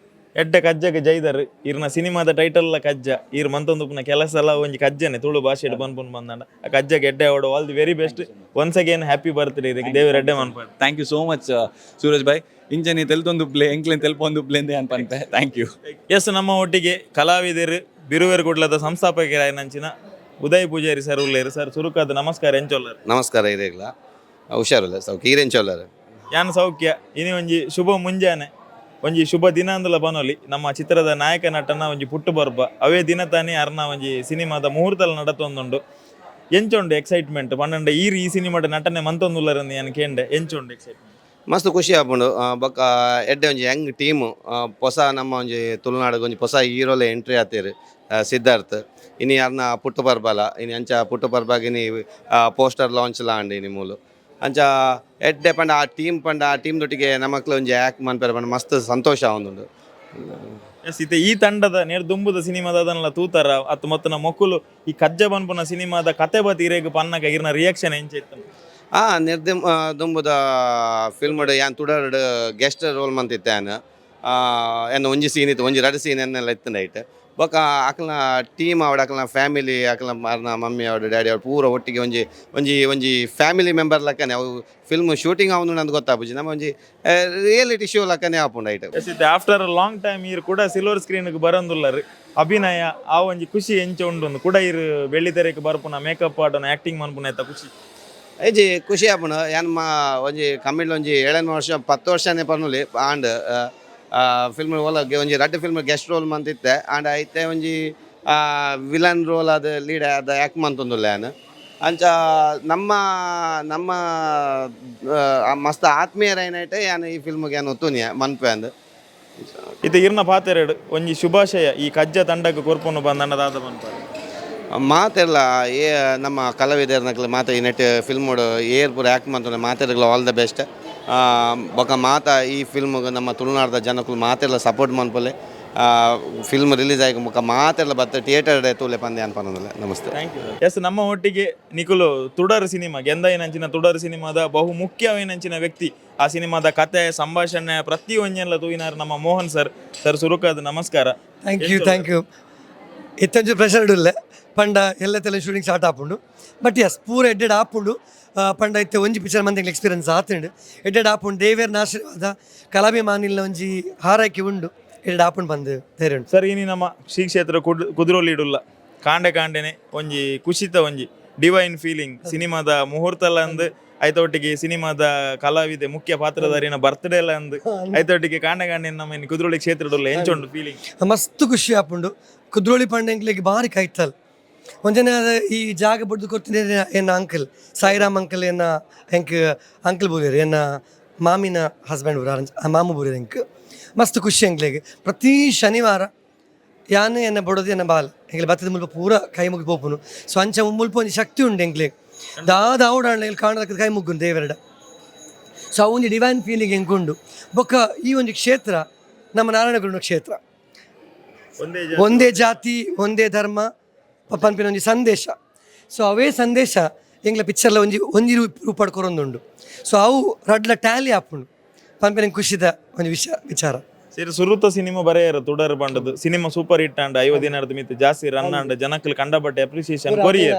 ಎಡ್ಡೆ ಕಜ್ಜಗೆ ಜೈದರ್ ಇರ್ನ ಸಿನಿಮಾದ ಟೈಟಲ್ ಕಜ್ಜ ಇರ್ ಮಂತೊಂದುಪುನ ಕೆಲಸ ಎಲ್ಲ ಒಂಜಿ ಕಜ್ಜನೆ ತುಳು ಭಾಷೆ ಬಂದ್ಪುನ್ ಬಂದಂಡ ಆ ಕಜ್ಜಗೆ ಎಡ್ಡೆ ಅವಡು all the very best once again happy birthday ಇದಕ್ಕೆ ದೇವ್ರ ಎಡ್ಡೆ ಮನ್ಪಾಡು. Thank you so much Suraj bhai ಇಂಚನಿ ತೆಲ್ತೊಂದು ಪ್ಲೇ ಎಂಕ್ಲೆನ್ ತೆಲ್ಪೊಂದು ಪ್ಲೇಂದೆ ಅನ್ಪಂತೆ ಥ್ಯಾಂಕ್ ಯು. ಎಸ್ ನಮ್ಮ ಒಟ್ಟಿಗೆ ಕಲಾವಿದರು ಬಿರುವೇರು ಕುಡ್ಲದ ಸಂಸ್ಥಾಪಕರಾಯನಂಚಿನ ಉದಯ್ ಪೂಜಾರಿ ಸರ್ ಉಳ್ಳೇರು ಸರ್ ಸುರುಕಾದ ನಮಸ್ಕಾರ ಎಂಚೊಲ್ಲರು. ನಮಸ್ಕಾರ ಇರೇಗ್ಲ ಹುಷಾರಿಲ್ಲ ಸೌಖ್ಯ ಈರೆಂಚೊಲ್ಲರು ಯಾನ್ ಸೌಖ್ಯ ಇನಿ ಒಂಜಿ ಶುಭ ಮುಂಜಾನೆ ಒಂಜಿ ಶುಭ ದಿನ ಅಂದಲ ಬನೊಲಿ ನಮ್ಮ ಚಿತ್ರದ ನಾಯಕ ನಟನ ಒಂಜಿ ಪುಟ್ಟು ಬರ್ಬ ಅವೇ ದಿನ ತಾನೇ ಅರ್ನ ಒಂಜಿ ಸಿನಿಮಾದ ಮುಹೂರ್ತಲ ನಡತೊಂದುಂಡು ಎಂಚುಂಡು ಎಕ್ಸೈಟ್ಮೆಂಟ್ ಪಂಡ ಈ ಸಿನಿಮಾದ ನಟನೆ ಮಂತೊಂದುಲ್ಲರನ್ನು ನಾನು ಕೇಂಡೆ ಎಂಚುಂಡು ಎಕ್ಸೈಟ್ಮೆಂಟ್ ಮಸ್ತ್ ಖುಷಿ ಆಪುಂಡು ಬೊಕ್ಕ ಎಡ್ಡೆ ಒಂಜಿ ಯಂಗ್ ಟೀಮು ಹೊಸ ನಮ್ಮ ಒಂಜಿ ತುಳುನಾಡಿಗೆ ಒಂಜಿ ಹೊಸ ಹೀರೋಲೆ ಎಂಟ್ರಿ ಆತೇರು ಸಿದ್ಧಾರ್ಥ್ ಇನಿ ಯಾರನ್ನ ಪುಟ್ಟು ಪರ್ಬಲ ಇನಿ ಅಂಚ ಪುಟ್ಟು ಪರ್ಬಾಗಿನಿ ಪೋಸ್ಟರ್ ಲಾಂಚ್ ಲಾಂಡ್ ಇನಿ ಮೂಲು ಅಂಚ ಎಡ್ಡೆ ಪಂಡ ಆ ಟೀಮ್ ದೊಟ್ಟಿಗೆ ನಮಕ್ಲು ಒಂಜಿ ಆ್ಯಕ್ಟ್ ಮನ್ಪೇರ ಪಂಡ ಮಸ್ತ್ ಸಂತೋಷ ಆವೊಂದುಂಡು. ಎಸ್ ಇತ್ತೆ ಈ ತಂಡದ ನೇರ್ ದುಂಬುದ ಸಿನಿಮಾದ ಅದನ್ನೆಲ್ಲ ತೂತಾರ ಅತ್ತು ಮತ್ತನ ಮೊಕ್ಕುಲು ಈ ಕಜ್ಜ ಬನ್ಪುನ ಸಿನಿಮಾದ ಕತೆ ಬತ್ ಇರೇಗ ಪನ್ನಗ ಇರ್ನ ರಿಯಾಕ್ಷನ್ ಎಂಚಿತ್ತು ದುಂಬುದ ಫಿಲ್ಮ್ಡ್ ಯಾನ್ ತುಡರ್ಡ್ ಗೆಸ್ಟ್ ರೋಲ್ ಮಂತಿತ್ತೆ ಏನು ಒಂಜಿ ಸೀನ್ ಇತ್ತು ಒಂಜಿ 2 ಸೀನ್ ಎನ್ನೆಲ್ಲ ಇತ್ತು ನೈಟ್ ಬೊಕ್ಕ ಅಕಲ್ನ ಟೀಮ್ ಆವಡ ಅಕಲ್ನ ಫ್ಯಾಮಿಲಿ ಅಕಲ್ನ ಮಾರ್ನ ಮಮ್ಮಿ ಅವಡು ಡ್ಯಾಡಿ ಅವ್ರು ಪೂರ ಒಟ್ಟಿಗೆ ಒಂಜಿ ಫ್ಯಾಮಿಲಿ ಮೆಂಬರ್ ಲಕ್ಕನೆ ಅವು ಫಿಲ್ಮ್ ಶೂಟಿಂಗ್ ಅವನು ನಂದು ಗೊತ್ತಾಪುಜಿ ನಮ್ಮ ಒಂಜಿ ರಿಯಾಲಿಟಿ ಶೋ ಲಕ್ಕನೆ ಆಪುಂಡು ಐಟ್. ಆಫ್ಟರ್ ಲಾಂಗ್ ಟೈಮ್ ಇರ್ ಕೂಡ ಸಿಲ್ವರ್ ಸ್ಕ್ರೀನ್ಗೆ ಬರೋದಿಲ್ಲರು ಅಭಿನಯ ಆ ಒಂಜಿ ಖುಷಿ ಎಂಚ ಉಂಡು ಕೂಡ ಇರು ಬೆಳ್ಳಿ ತೆರೆಗೆ ಬರ್ಪುನ ಮೇಕಪ್ ಆಡೋನ ಆ್ಯಕ್ಟಿಂಗ್ ಮನ್ಪುನ ಆಯ್ತಾ ಖುಷಿ ಏಜಿ ಖುಷಿ ಆಪುಂಡು ಯಾನ್ ಒಂಜಿ ಕಮ್ಮಿಡ್ ಒಂಜಿ 7 ವರ್ಷ 10 ವರ್ಷನೇ ಪರ್ನುಲಿ ಆಂಡ್ ಫಿಲ್ಮ್ ಒಳಗೆ ಒಂಜಿ 2 ಫಿಲ್ಮ್ ಗೆಸ್ಟ್ ರೋಲ್ ಮಂತಿತ್ತೆ ಆಂಡ್ ಐತೆ ಒಂಜಿ ವಿಲನ್ ರೋಲ್ ಅದು ಲೀಡ್ ಅದು ಆ್ಯಕ್ಟ್ ಮಂತೊಂದುಲ್ಲ ಯಾನು ಅಂಚ ನಮ್ಮ ಮಸ್ತ್ ಆತ್ಮೀಯರ ಏನೈತೆ ಯಾನು ಈ ಫಿಲ್ಮ್ಗೆ ಏನು ಒತ್ತುನಿಯ ಮನ್ಪೆ ಅಂದು ಇದು ಇರ್ನ ಪಾತೆರಡು ಒಂಜಿ ಶುಭಾಶಯ ಈ ಕಜ್ಜ ತಂಡಕ್ಕೆ ಕೊರ್ಪುನು ಬಂದಣ್ಣದಾದ ಮನ್ಪ ಮಾತೆಲ್ಲ ನಮ್ಮ ಕಲಾವಿದರ್ನಕ್ಲೆ ಮಾತ ಈ ನೆಟ್ ಫಿಲ್ಮೋಡು ಏರ್ ಪೂರ ಆ್ಯಕ್ಟ್ ಮಾಡ್ತಾರೆ ಮಾತೆರ್ಗಳು ಆಲ್ ದ ಬೆಸ್ಟ್ ಬೊಕ ಮಾತ ಈ ಫಿಲ್ಮ್ಗೆ ನಮ್ಮ ತುಳುನಾಡದ ಜನಕ್ಕೂ ಮಾತೆಲ್ಲ ಸಪೋರ್ಟ್ ಮನ್ಪೊಲೆ ಫಿಲ್ಮ್ ರಿಲೀಸ್ ಆಗಿ ಮುಖ ಮಾತೆಲ್ಲ ಬತ್ತ ಥಿಯೇಟರ್ ತೂಲೆ ಪಂದೆ ಅನ್ಪನ್ನೋದಿಲ್ಲ. ನಮಸ್ತೆ ಥ್ಯಾಂಕ್ ಯು. ಎಸ್ ನಮ್ಮ ಒಟ್ಟಿಗೆ ನಿಖುಲು ತುಡರ್ ಸಿನಿಮಾ ಗೆಂದಾಯಿನಂಚಿನ ತುಡರ್ ಸಿನಿಮಾದ ಬಹು ಮುಖ್ಯವೇನಂಚಿನ ವ್ಯಕ್ತಿ ಆ ಸಿನಿಮಾದ ಕತೆ ಸಂಭಾಷಣೆ ಪ್ರತಿಯೊಂದೆಲ್ಲ ತೂಯಿನಾರು ನಮ್ಮ ಮೋಹನ್ ಸರ್ ಸುರುಕಾದ ನಮಸ್ಕಾರ. ಥ್ಯಾಂಕ್ ಯು ಇತ್ತಂಚು ಪ್ರೆಷರ್ಡ್ ಇಲ್ಲ ಪಂಡ ಎಲ್ಲತ್ತೆಲ್ಲ ಶೂಟಿಂಗ್ ಸ್ಟಾರ್ಟ್ ಆಪುಂಡು ಬಟ್ ಎಸ್ ಪೂರ ಎಡ್ಡೆಡ್ ಆಪುಂಡು ಪಂಡ ಇತ್ತೆ ಒಂಜಿ ಪಿಕ್ಚರ್ ಮಂದಿ ಎಕ್ಸ್ಪೀರಿಯನ್ಸ್ ಆತುಂಡು ಎಡ್ಡೆಡ್ ಆಪುಂಡು ದೇವೇರ್ನ ಆಶೀರ್ವಾದ ಕಲಾಭಿಮಾನಿಲ ಒಂಜಿ ಹಾರೈಕೆ ಉಂಡು ಎಡ್ಡೆಡ್ ಆಪುಂಡು ಬಂದು ಧೈರ್ಯ ಉಂಟು ಸರ್ ಇನಿ ನಮ್ಮ ಶ್ರೀ ಕ್ಷೇತ್ರ ಕುದ್ರೋಲಿಡುಲ್ಲ ಕಾಂಡೆನೆ ಒಂಜಿ ಕುಶಿತ ಒಂಜಿ ಡಿವೈನ್ ಫೀಲಿಂಗ್ ಸಿನಿಮಾದ ಮುಹೂರ್ತಲ ಅಂದ್ ಐತೊಟ್ಟಿಗೆ ಸಿನಿಮಾದ ಕಲಾವಿದೆ ಮುಖ್ಯ ಪಾತ್ರಧಾರಿನ ಬರ್ತ್ಡೇ ಎಲ್ಲ ಅಂದ್ ಐತೊಟ್ಟಿಗೆ ಕಾಂಡೆ ನಮ್ಮ ಕುದ್ರೋಳಿ ಕ್ಷೇತ್ರಡುಲ್ಲ ಎಂಚೊಂಡು ಫೀಲಿಂಗ್ ಮಸ್ತ್ ಖುಷಿ ಆಪುಂಡು ಕುದ್ರೋಳಿ ಪಂಡ ಬಾರಿ ಕೈತಲ್ ಒಂಜನೆ ಈ ಜಾಗ ಬಡ್ದು ಕೊಡ್ತೀನಿ ಎನ್ನ ಅಂಕಲ್ ಸಾಯಿರಾಮ್ ಅಂಕಲ್ ಎನ್ನ ಹೆಂಕ್ ಅಂಕಲ್ ಬೋದಿರು ಎನ್ನ ಮಾಮಿನ ಹಸ್ಬೆಂಡ್ ಬೂರ ಮಾಮು ಬೋರಿರು ಹೆಂಕ್ ಮಸ್ತ್ ಖುಷಿ ಎಂಕ್ಲೆಗೆ ಪ್ರತಿ ಶನಿವಾರ ಯಾನು ಎನ್ನ ಬಡೋದು ಎನ್ನ ಬಾಲ್ ಎಂಗ್ಲೆ ಬತ್ತದ ಮುಲ್ಪ ಪೂರ ಕೈ ಮುಗಿ ಪೋಪುನು ಸೊ ಅಂಚ ಮುಲ್ಪ ಒಂಜಿ ಶಕ್ತಿ ಉಂಡು ಎಂಕ್ಲೆಗೆ ದಾದ ಆವಡಾಣ ಕಾಣದ ಕೈ ಮುಗ್ಗುನು ದೇವರಡ ಸೊ ಆ ಒಂಜಿ ಡಿವೈನ್ ಫೀಲಿಂಗ್ ಎಂಕುಂಡು ಬೊಕ್ಕ ಈ ಒಂಜಿ ಕ್ಷೇತ್ರ ನಮ್ಮ ನಾರಾಯಣಗುರುನ ಕ್ಷೇತ್ರ ಒಂದೇ ಜಾತಿ ಒಂದೇ ಧರ್ಮ ಪಂಪಿನ ಒಂಜಿ ಸಂದೇಶ ಸೊ ಅವೇ ಸಂದೇಶ ಎಂಗ್ಲ ಪಿಕ್ಚರ್ಲ ಒಂಜಿ ರೂಪಾಡು ಕೊರೊಂದುಂಡು ಸೊ ಅವು ರಡ್ಲ ಟ್ಯಾಲಿ ಆಪುಂಡು ಪಂಪಿನ ಖುಷಿದ ಒಂದು ವಿಚಾರ ಸರಿ ಸುರುತ ಸಿನಿಮಾ ಬರೆಯರು ತುಡರ್ ಬಂಡದು ಸಿನಿಮಾ ಸೂಪರ್ ಹಿಟ್ ಅಂಡ್ 50 ದಿನದ ಮಿತ್ತು ಜಾಸ್ತಿ ರನ್ ಅಂಡ್ ಜನಕ್ಕಲ್ ಕಂಡಬಟ್ಟೆ ಅಪ್ರಿಸಿಯೇಷನ್ ಕೊರಿಯರ್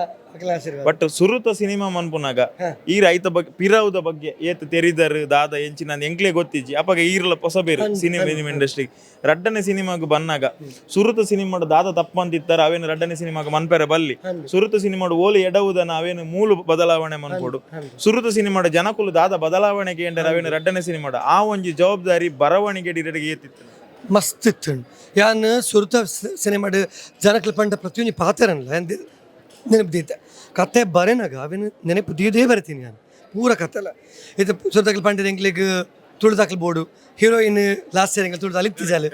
ಬಟ್ ಸುರುತ ಸಿನಿಮಾ ಮನ್ಪುನಾಗ ಈ ರೈತ ಬಗ್ಗೆ ಪಿರಾವುದ ಬಗ್ಗೆ ಏತ್ ತೆರಿದರ್ ದಾದ ಎಂಚಿನ ಎಂಕ್ಲೆ ಗೊತ್ತಿಜ್ಜಿ ಅಪಗ ಈರ್ಲ ಹೊಸ ಬೇರು ಸಿನಿಮಾ ಇಂಡಸ್ಟ್ರಿ ರಡ್ಡನೆ ಸಿನಿಮಾಗ ಬನ್ನಾಗ ಸುರುತ ಸಿನಿಮಾಡು ದಾದ ತಪ್ಪಂತಿತ್ತರ ಅವೇನು ರಡ್ಡನೆ ಸಿನಿಮಾಗ ಮನ್ಪೆರೆ ಬಲ್ಲಿ ಸುರುತ ಸಿನಿಮಾಡು ಓಲಿ ಎಡವುದನ್ನ ಅವೇನು ಮೂಲ ಬದಲಾವಣೆ ಮನ್ಕೊಡು ಸುರುತ ಸಿನಿಮಾಡು ಜನಕುಲು ದಾದ ಬದಲಾವಣೆಗೆ ಎಂದರೆ ಅವೇನು ರಡ್ಡನೆ ಸಿನಿಮಾಡು ಆ ಒಂಜಿ ಜವಾಬ್ದಾರಿ ಬರವಣಿಗೆ ಡಿರೆಗೆ ಏತಿತ್ತು ಮಸ್ತ್ ಇತ್ತು ಯಾನ್ ಸುರುತ ಸಿನಿಮಾಡ್ ಜನಕಲ್ ಪಂಡ ಪ್ರತಿಯೊಂದು ಪಾತ್ರನಲ್ಲ ನೆನಪು ಕತೆ ಬರೆನಾಗ ಅವೇನು ನೆನಪು ದಿಯದೇ ಬರ್ತೀನಿ ನಾನು ಪೂರ ಕತೆಲ್ಲ ಇದು ಸುರುತಕಲ್ ಪಂಡ ಎಂಗ್ಲಿಗೆ ತುಳುದಾಕಲ್ ಬೋಡು ಹೀರೋಯಿನ್ ಲಾಸ್ಟ್ ಇಯರ್ ಎಂಗ್ಲ ತುಳುದು ಅಲಿಕ್ತಿಜಾಲು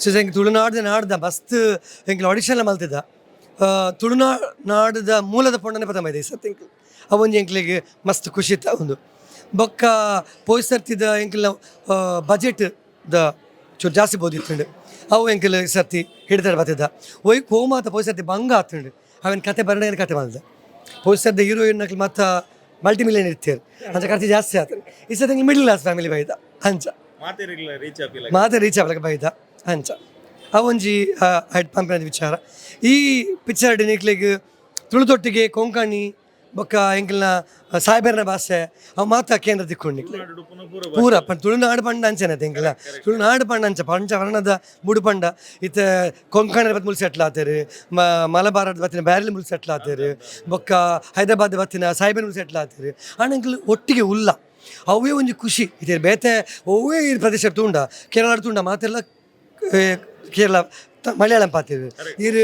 ಸೊ ಎಂಗ್ ತುಳುನಾಡ್ದ ಮಸ್ತ್ ಎಂಗ್ಲ ಆಡಿಷನ್ ಮಲ್ತಿದ್ದ ತುಳುನಾಡದ ಮೂಲದ ಪೊಂಡನೆ ಪದ ಮೈದೆ ಸತ್ ಎಂಕ್ಲು ಅವೊಂದು ಎಂಕ್ಲಿಗೆ ಮಸ್ತ್ ಖುಷಿ ಒಂದು ಬೊಕ್ಕ ಪೋಯ್ಸರ್ತಿದ್ದ ಎಂಕ್ಲ ಬಜೆಟ್ ದ ಚೂರು ಜಾಸ್ತಿ ಬೋದಿತ್ತುಂಡು ಅವು ಎಂಕಲ್ ಸರ್ತಿ ಹಿಡಿದಾಡು ಬರ್ತಿದ್ದ ಒಯ್ ಕೋಮಾತ ಪೋಯ್ಸರ್ತಿ ಭಂಗ ಆತುಂಡು ಅವನ ಕತೆ ಬರಣ ಕತೆ ಮಾಡ್ದ ಪೋಯ್ಸರ್ದ ಹೀರೋಯಿನ್ ನಕ್ಲು ಮತ್ತು ಮಲ್ಟಿಮಿಲಿಯನ್ ಇರ್ತೀರು ಅಂಚ ಖರ್ಚು ಜಾಸ್ತಿ ಆತನು ಈ ಸತಿ ಮಿಡಲ್ ಕ್ಲಾಸ್ ಫ್ಯಾಮಿಲಿ ಬೈದ ಅಂಚ ಮಾತೆ ರೀಚ್ ಆಗ್ಲಕ್ಕೆ ಬೈದ ಅಂಚ ಅವೊಂಜಿ ಹೈಟ್ ಪಂಪಿನ ವಿಚಾರ ಈ ಪಿಕ್ಚರ್ ನಿಕ್ಲಿಗೆ ತುಳುದೊಟ್ಟಿಗೆ ಕೊಂಕಣಿ ಬೊಕ್ಕ ಎಂಕಲ್ನ ಸಾಯ್ಬೇರ್ನ ಭಾಷೆ ಅವು ಮಾತ ಕೇಂದ್ರ ತಿಕ್ಕೊಂಡಿಕ್ಲಿ ಪೂರ ತುಳುನಾಡು ಪಂಡ ಅಂಚನೆ ಎಂಕಲ ತುಳುನಾಡು ಪಂಡ ಅಂಚ ಪಂಚವರ್ಣದ ಬುಡು ಪಂಡ ಇತ್ತ ಕೊಂಕಣದ ಬತ್ ಮುಲ್ ಸೆಟ್ಲ್ ಆತೇರು ಮಲಬಾರದ ಬತ್ತಿನ ಬ್ಯಾರಲ್ ಮುಲ್ ಸೆಟ್ಲ್ ಆತೇರು ಬೊಕ್ಕ ಹೈದರಾಬಾದ್ ಬತ್ತಿನ ಸಾಯ್ಬೇರ್ ಮುಲ್ ಸೆಟ್ಲ್ ಆತೇರು ಆಣ ಎಂಕಲ್ ಒಟ್ಟಿಗೆ ಉಲ್ಲ ಅವೇ ಒಂದು ಖುಷಿ ಇದೆ ಬೇತೆ ಅವೇ ಈ ಪ್ರದೇಶ ತೂಂಡ ಕೇರಳ ತೂಂಡ ಮಾತೆಲ್ಲ ಕೇರಳ ಮಲಯಾಳಂ ಪಾತಿರು ಇರು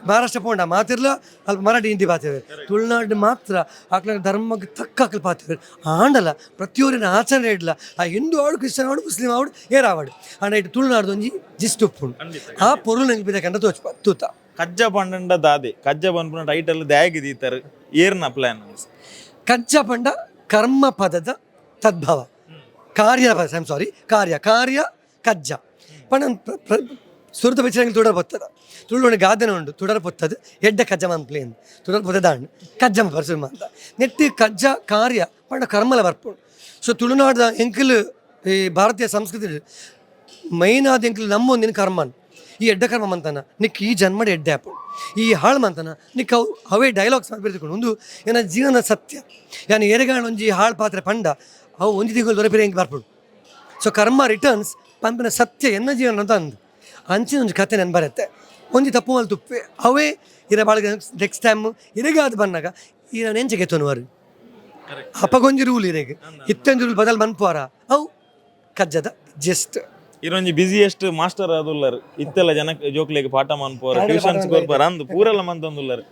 ಮಹಾರಾಷ್ಟ್ರ ಪೋಂಡ ಮಾತಿರ್ಲ ಅಲ್ಪ ಮರಾಠಿ ಹಿಂದಿ ಪಾತಿರು ತುಳುನಾಡು ಮಾತ್ರ ಆಕಳ ಧರ್ಮಕ್ಕೆ ತಕ್ಕ ಆಕಲ್ ಪಾತಿರು ಆಂಡಲ ಪ್ರತಿಯೊರಿನ ಆಚರಣೆ ಇಡ್ಲ ಆ ಹಿಂದೂ ಆಡು ಕ್ರಿಶ್ಚಿಯನ್ ಆಡು ಮುಸ್ಲಿಂ ಆಡು ಏರಾವಾಡು ಆಂಡ ಇಟ್ಟು ತುಳುನಾಡು ಒಂಜಿ ಜಿಸ್ಟ್ ಉಪ್ಪುಂಡು ಆ ಪೊರುಳು ನಂಗೆ ಬಿದ್ದಕಂಡ ತೂತ ಕಜ್ಜ ಪಂಡ ದಾದೆ ಕಜ್ಜ ಪಂಪನ ಟೈಟಲ್ ದ್ಯಾಗಿದೀತಾರೆ ಏರ್ನ ಪ್ಲಾನ್ ಕಜ್ಜ ಪಂಡ ಕರ್ಮ ಪದದ ತದ್ಭವ ಕಾರ್ಯ ಕಜ್ಜ ಪಂಡ ಸುರತ ಪಿಕ್ಚರ್ ತುಡರ್ ಪೊತ್ತದ ತುಳು ಗಾದೆನ ಉಂಡು ತುಡರ್ ಪೊತ್ತದು ಎಡ್ಡ ಕಜ್ಜ ಮನ್ಪ್ಲೇನ್ ತುಡರ್ ಪೊತ್ತದ ದಾಂಡು ಕಜ್ಜ ಬರ್ಸು ಅಂತ ನೆಟ್ಟಿ ಕಜ್ಜ ಕಾರ್ಯ ಪಂಡ ಕರ್ಮಲ ಬರ್ಪುಂಡು ಸೊ ತುಳುನಾಡ್ದ ಎಂಕಲ್ ಈ ಭಾರತೀಯ ಸಂಸ್ಕೃತಿ ಮೈನ್ ಆದ ಎಂಕಲ್ ನಮ್ಮೊಂದಿನ ಕರ್ಮನ್ ಈ ಎಡ್ಡ ಕರ್ಮ ಮಂತನ ನಿಕ್ ಈ ಜನ್ಮಡ ಎಡ್ಡೆ ಆಪುಂಡು ಈ ಹಾಳು ಮಂತನ ನಿಕ್ ಅವೇ ಡೈಲಾಗ್ಸ್ ಬೆರೆದುಕೊಂಡು ಒಂದು ಏನ ಜೀವನ ಸತ್ಯ ಯಾನು ಎರೆಗಾಣ ಒಂಜಿ ಹಾಳು ಪಾತ್ರೆ ಪಂಡ ಅವು ಒಂಜಿ ತಿಂಗಳು ದೊರಪಿರಿ ಹೆಂಗೆ ಬರ್ಪುಂಡು ಸೊ ಕರ್ಮ ರಿಟರ್ನ್ಸ್ ಪಂಪಿನ ಸತ್ಯ ಎನ್ನ ಜೀವನ ಅಂತ ಅಂದು ಅಂಚಿನ ಒಂದು ಕತೆ ನೆನ್ ಬರುತ್ತೆ ಒಂಜಿ ತಪ್ಪು ಮಲ್ ತುಪ್ಪೆ ಅವೇ ಇರ ಬಾಳಿಗೆ ನೆಕ್ಸ್ಟ್ ಟೈಮ್ ಇರೆಗಾದ ಬಂದಾಗ ಈ ನಾನು ಎಂಚೆ ಗೆತ್ತೋನುವರು ಅಪ್ಪಗೊಂಜಿ ರೂಲ್ ಇರೆಗೆ ಇತ್ತೊಂದು ರೂಲ್ ಬದಲ್ ಮನ್ಪುವಾರ ಅವು ಕಜ್ಜದ ಜಸ್ಟ್ ಇರೊಂಜಿ ಬಿಸಿಯೆಸ್ಟ್ ಮಾಸ್ಟರ್ ಆದುಲ್ಲರು ಇತ್ತೆಲ್ಲ ಜನಕ್ಕೆ ಜೋಕ್ಲೆಗೆ ಪಾಠ ಮನ್ಪೋರ ಟ್ಯೂಷನ್ಸ್ ಕೊರ್ಪಾರ ಅಂದು ಪೂರೆಲ್ಲ ಮಂತಂದುಲ್ಲರು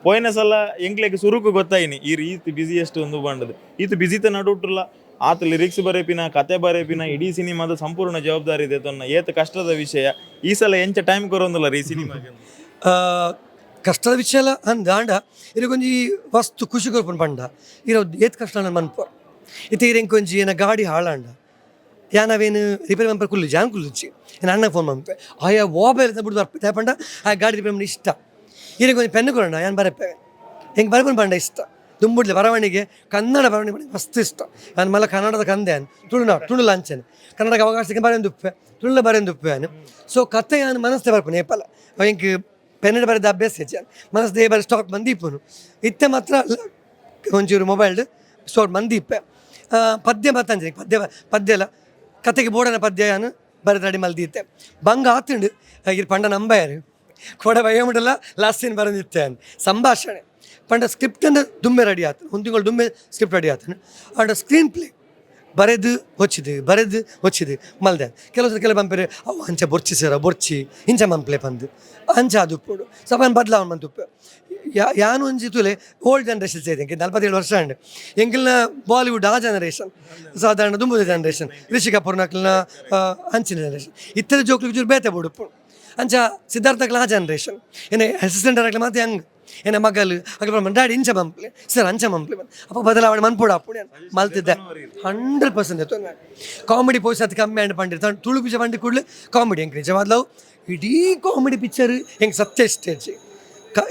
ಪೋಯ್ನ ಸಲ ಎಂಕ್ಲೆಗೆ ಸುರುಕು ಗೊತ್ತಾಯಿನಿ ಈತ್ ಬಿಸಿಯೆಸ್ಟ್ ಒಂದು ಬಂಡದು ಈತ್ ಬಿಸಿತ ನಡುಟ್ರಲ್ಲ ಆತ ಲಿರಿಕ್ಸ್ ಬರೇಪಿನ ಕತೆ ಬರೇಪಿನ ಇಡೀ ಸಿನಿಮಾದ ಸಂಪೂರ್ಣ ಜವಾಬ್ದಾರಿ ಇದೆ ತೊನ್ನ ಏತ್ ಕಷ್ಟದ ವಿಷಯ ಈ ಸಲ ಎಂಚ ಟೈಮ್ ಕೊರೊಂದಿಲ್ಲ ಈ ಸಿನಿಮಾಗೆ ಕಷ್ಟದ ವಿಷಯ ಎಲ್ಲ ಅಂದಾಂಡ ಇದಕ್ಕೊಂಜಿ ವಸ್ತು ಖುಷಿ ಕೊರ್ಪನ್ ಪಂಡ ಇರೋ ಏತ್ ಕಷ್ಟ ಮನ್ಪುರ ಇತ್ತೆ ಇರೆಂಕೊಂಜಿ ಏನ ಗಾಡಿ ಹಾಳಾಂಡ ಯಾನವೇನು ರಿಪೇರಿ ಮಂಪರ್ ಕುಲ್ಲು ಜಾನ್ ಕುಲ್ಲಿಚ್ಚಿ ನಾನು ಅಣ್ಣ ಫೋನ್ ಮಂಪೆ ಆಯಾ ಓಬೈಲ್ ಬಿಡು ಬರ್ಪೆ ಪಂಡ ಆ ಗಾಡಿ ರಿಪೇರಿ ಮಂಡ ಇಷ್ಟ ಇರೆಂಕೊಂಜಿ ಪೆನ್ನು ಕೊರೋಣ ಯಾನು ಬರಪ್ಪೆ ಹೆಂಗೆ ಬರ್ಪನ್ ಪಂಡ ಇಷ್ಟ ದುಂಬುಡ್ಲಿ ಬರವಣಿಗೆ ಕನ್ನಡ ಬರವಣಿಗೆ ಮಸ್ತ್ ಇಷ್ಟ ನಾನು ಮಲ್ಲ ಕನ್ನಡದ ಕಂದೆ ತುಳು ಅಂಚನೆ ಕನ್ನಡಕ್ಕೆ ಅವಕಾಶ ಬರೆಂದುಪ್ಪೆ ತುಳು ಬರೆಂದುಪ್ಪೆ ನಾನು ಸೊ ಕತೆ ನಾನು ಮನಸ್ಸೆ ಬರ್ಪನೆ ಏಪಲ್ಲ ಹೆಂಗೆ ಪೆನ್ನಡ ಬರೆದ ಅಭ್ಯಾಸ ಹೆಚ್ಚು ಮನಸ್ಸು ದೇ ಬರ ಸ್ಟಾಕ್ ಬಂದಿಪ್ಪನು ಇತ್ತೆ ಮಾತ್ರ ಒಂಚೂರು ಮೊಬೈಲ್ಡ್ ಸ್ಟಾಕ್ ಬಂದಿಪ್ಪೆ ಪದ್ಯ ಮತ್ತಂಜೆ ಪದ್ಯಲ ಕತೆಗೆ ಬೋಡನ ಪದ್ಯ ನಾನು ಬರೆದು ರೆಡಿ ಮಲ್ದಿತ್ತೆ ಬಂಗ ಆತುಂಡು ಇರ್ ಪಂಡ ನಂಬಾರು ಕೊಡ ಬಯ್ಯಮಿಡಲ್ಲ ಲಾಸ್ಟ್ ಸೀನ್ ಬರೆದಿತ್ತೆ ಸಂಭಾಷಣೆ ಪಂಡ ಸ್ಕ್ರಿಪ್ಟ್ ಅಂದ್ರೆ ದುಮ್ಮೆ ರೆಡಿ ಆತನು ಒಂದು ದುಮ್ಮೆ ಸ್ಕ್ರಿಪ್ಟ್ ರೆಡಿ ಆತನು ಅಂಡ ಸ್ಕ್ರೀನ್ ಪ್ಲೇ ಬರೆದು ಹೊಚ್ಚಿದು ಮಲ್ದೆ ಕೆಲವು ಬಂಪೇರು ಅವು ಅಂಚೆ ಬೊರ್ಚಿ ಸೇರ ಬೊರ್ಚಿ ಇಂಚ ಮಂಪ್ಲೆ ಬಂದು ಅಂಚ ಅದು ಉಪ್ಪುಡು ಸಪನ್ ಬದಲಾವಣೆ ಬಂದು ಉಪ್ಪು ಯಾನು ಒಂಜಿ ತುಲೆ ಓಲ್ಡ್ ಜನ್ರೇಷನ್ ಸೇರಿ 47 ವರ್ಷ ಅಂಡ್ ಎಂಕಿಲ್ನ ಬಾಲಿವುಡ್ ಆ ಜನರೇಷನ್ ಸಾಧಾರಣ ದುಂಬುದ ಜನರೇಷನ್ ರಿಷಿ ಕಪೂರ್ ನಕ್ಲಿನ ಅಂಚಿನ ಜನರೇಷನ್ ಇತ್ತರ ಜೋಕ್ಲಿಗೆ ಚೂರು ಬೇತೆ ಬಿಡುಪ್ಪು ಅಂಚ ಸಿದ್ಧಾರ್ಥಕ್ಲ ಆ ಜನರೇಷನ್ ಏನೇ ಅಸಿಸ್ಟೆಂಟ್ ಡೈರೆಕ್ಟರ್ ಮಾತು ಹೆಂಗೆ ಏನ ಮಗಲು ಅದ್ರ ಡ್ಯಾಡಿ ಇಂಚ ಮಂಪ್ಲೆ ಸರ್ ಅಂಚ ಮಂಪ್ಲೆ ಅಪ್ಪ ಬದಲಾವಣೆ ಮನ್ಪೂಡ ಅಪ್ಪುಡೆ ಮಲ್ತಿದ್ದೆ 100% ಕಾಮಿಡಿ ಪೋಸ್ಟ್ ಅದು ಕಮ್ಮಿ ಆ್ಯಂಡ್ ಪಂಡಿರ್ ತುಳು ಪಿಚ ಪಂಡಿ ಕೂಡಲೇ ಕಾಮಿಡಿ ಹೆಂಗೆ ನಿಜವಾದ್ಲವು ಇಡೀ ಕಾಮಿಡಿ ಪಿಕ್ಚರ್ ಹೆಂಗೆ ಸತ್ಯ ಸ್ಟೇಜ್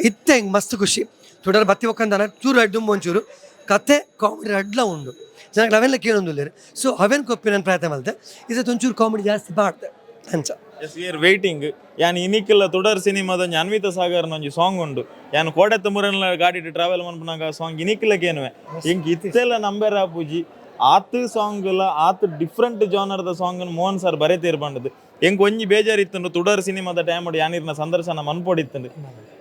ಇತ್ತೆ ಹೆಂಗೆ ಮಸ್ತ್ ಖುಷಿ ತುಡರ್ ಬತ್ತಿ ಒಕ್ಕಂದಾನ ಚೂರು ಅಡ್ಡುಂಬ ಒಂಚೂರು ಕತೆ ಕಾಮಿಡಿ ಅಡ್ಲ ಉಂಡು ಜನಕ್ಕೆ ಅವೆಲ್ಲ ಕೇಳೊಂದಿಲ್ಲ ಸೊ ಅವೇನು ಕೊಪ್ಪಿ ನಾನು ಪ್ರಯತ್ನ ಮಾಡಿದೆ ಇದಕ್ಕೆ ಒಂಚೂರು ಕಾಮಿಡಿ ಜಾಸ್ತಿ ಮಾಡ್ದೆ ಅಂಚ ಎಸ್ ವಿ ಆರ್ ವೇಟಿಂಗ್ ಯಾನ್ ಇನಿಕ್ಕಿಲ್ಲ ತುಡರ್ ಸಿನಿಮಾದ ಅನ್ವಿತ ಸಾಗರ್ನ ಒಂಜಿ ಸಾಂಗ್ ಉಂಡು ಯಾನ್ ಕೋಡೆತ್ತ ಮುರಲ್ಲ ಗಾಡಿ ಟ್ರಾವೆಲ್ ಮನ್ಪನಾಗ ಸಾಂಗ್ ಇನಿಕ್ಕಿಲ್ಲಕೇನುವೆ ಹಿಂಗೆ ಇತ್ತೆಲ್ಲ ನಂಬರ್ ಆಪುಜಿ ಆತು ಸಾಂಗ್ಲ ಆತು ಡಿಫ್ರೆಂಟ್ ಜಾನರ್ದ ಸಾಂಗ್ ಮೋಹನ್ ಸರ್ ಬರೆತಿರ್ಬಂಡದು ಹೆಂಗೆ ಒಂಜಿ ಬೇಜಾರಿತ್ತಂಡು ತುಡರ್ ಸಿನಿಮಾದ ಟೈಮ್ ಯಾನಿರ್ನ ಸಂದರ್ಶನ ಮನ್ಪೊಡಿತ್ತಂಡು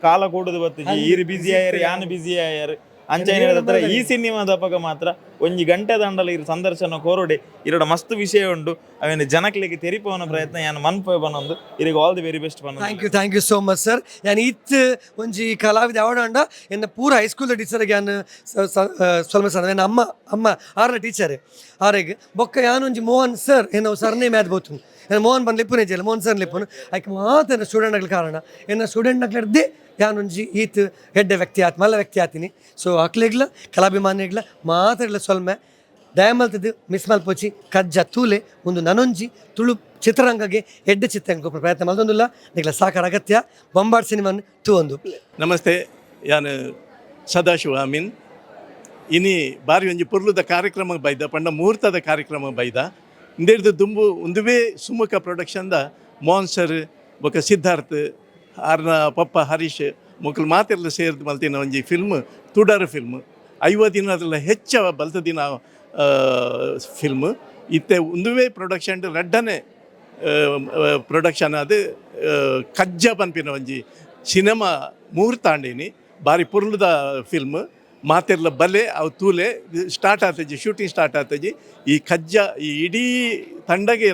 ಕಾಲ ಕೂಡುದು ಬತ್ತುಜಿ ಈರು ಬಿಸಿ ಆಯ್ಯಾರು ಯಾನು ಬಿಸಿ ಆಯ್ಯಾರು ಅಂಚೈನ ಹೇಳಿದ್ರೆ ಈ ಸಿನಿಮಾದ ಪಕ್ಕ ಮಾತ್ರ ಒಂಜಿ ಗಂಟೆ ದಂಡಲ ಇರು ಸಂದರ್ಶನ ಕೋರೋಡೆ ಇರೋಡ ಮಸ್ತ್ ವಿಷಯ ಉಂಡು ಅವೇನು ಜನಕ್ಲಿಗೆ ತೆರಿಪವನ ಪ್ರಯತ್ನ ಯಾನು ಮನ್ಪೋಯ್ ಬನ್ನೊಂದು ಇರಿಗೆ ಆಲ್ ದಿ ವೆರಿ ಬೆಸ್ಟ್ ಬನ್ನೊಂದು thank you so much sir ಯಾನ್ ಇತ್ತು ಒಂಜಿ ಕಲಾವಿದ ಯಾವಡ ಎನ್ನ ಪೂರ ಹೈಸ್ಕೂಲ್ದ ಟೀಚರ್ಗೆ ಯಾನು ಸ್ವಲ್ಪ ಸಣ್ಣ ಅಮ್ಮ ಆರ್ನ ಟೀಚರ್ ಆರೆಗೆ ಬೊಕ್ಕ ಯಾನೊಂಜಿ ಮೋಹನ್ ಸರ್ ಏನೋ ಸರ್ನೇಮ್ ಯಾವ್ದು ಬೋತು ಮೋಹನ್ ಬಂದು ಲಿಪ್ಪುನೇ ಇದ್ದಿಲ್ಲ ಮೋಹನ್ ಸರ್ ಲಿಪ್ಪುನು ಆಯ್ಕೆ ಮಾತ್ರ ಎನ್ನ ಸ್ಟೂಡೆಂಟ್ಗಳ ಕಾರಣ ಎನ್ನ ಸ್ಟೂಡೆಂಟ್ನಕ್ಲಡ್ದೆ ಯಾನೊಂಜಿ ಈತ್ ಹೆಡ್ಡೆ ವ್ಯಕ್ತಿ ಆತ್ ಮಲ್ಲ ವ್ಯಕ್ತಿ ಆತೀನಿ ಸೊ ಅಕ್ಲೆಗ್ಲ ಕಲಾಭಿಮಾನಿಗ್ಲ ಮಾತಾಡಲ ಸೊಲ್ಮೆ ದಯಮಲ್ತದ್ದು ಮಿಸ್ ಮಲ್ಪೋಚಿ ಕಜ್ಜ ತೂಲೆ ಒಂದು ನನೊಂಜಿ ತುಳು ಚಿತ್ರರಂಗಗೆ ಎಡ್ಡೆ ಚಿತ್ರ ಪ್ರಯತ್ನ ಮಲ್ದೊಂದುಲ್ಲ ನಿಗ್ಲ ಸಾಕಾರ ಅಗತ್ಯ ಬೊಂಬಾಟ್ ಸಿನಿಮಾನ್ ತೂ ಒಂದು ನಮಸ್ತೆ ಯಾನು ಸದಾಶಿವ ಅಮೀನ್ ಇನಿ ಬಾರಿ ಒಂಜಿ ಪುರ್ಲುದ ಕಾರ್ಯಕ್ರಮ ಬೈದ ಪಂಡ ಮುಹೂರ್ತದ ಕಾರ್ಯಕ್ರಮ ಬೈದ ಇಂದೇರ್ದು ದುಂಬು ಒಂದುವೇ ಸುಮುಖ ಪ್ರೊಡಕ್ಷನ್ದ ಮೋಹನ್ ಸರ್ ಬೊಕ ಸಿದ್ಧಾರ್ಥ್ ಆರ್ನ ಪಪ್ಪ ಹರೀಶ್ ಮೊಕಲ್ ಮಾತೆಲ್ಲ ಸೇರಿದು ಮಲ್ತಿನ ಒಂಜಿ ಫಿಲ್ಮ್ ತುಡರ್ ಫಿಲ್ಮ್ 50 ದಿನದಲ್ಲ ಹೆಚ್ಚ ಬಲ್ತ ದಿನ ಫಿಲ್ಮ್ ಇತ್ತೆ ಒಂದುವೇ ಪ್ರೊಡಕ್ಷನ್ ರಡ್ಡನೆ ಪ್ರೊಡಕ್ಷನ್ ಅದು ಕಜ್ಜ ಪನ್ಪಿನ ಒಂಜಿ ಸಿನಿಮಾ ಮುಹೂರ್ತ ಆಂಡೇನಿ ಬಾರಿ ಪುರ್ಲುದ ಫಿಲ್ಮ್ ಮಾತೆರ್ಲ ಬಲೆ ಅವು ತೂಲೆ ಸ್ಟಾರ್ಟ್ ಆತಜಿ ಶೂಟಿಂಗ್ ಸ್ಟಾರ್ಟ್ ಆತಜಿ ಈ ಕಜ್ಜ ಈ ಇಡೀ ತಂಡಗೆ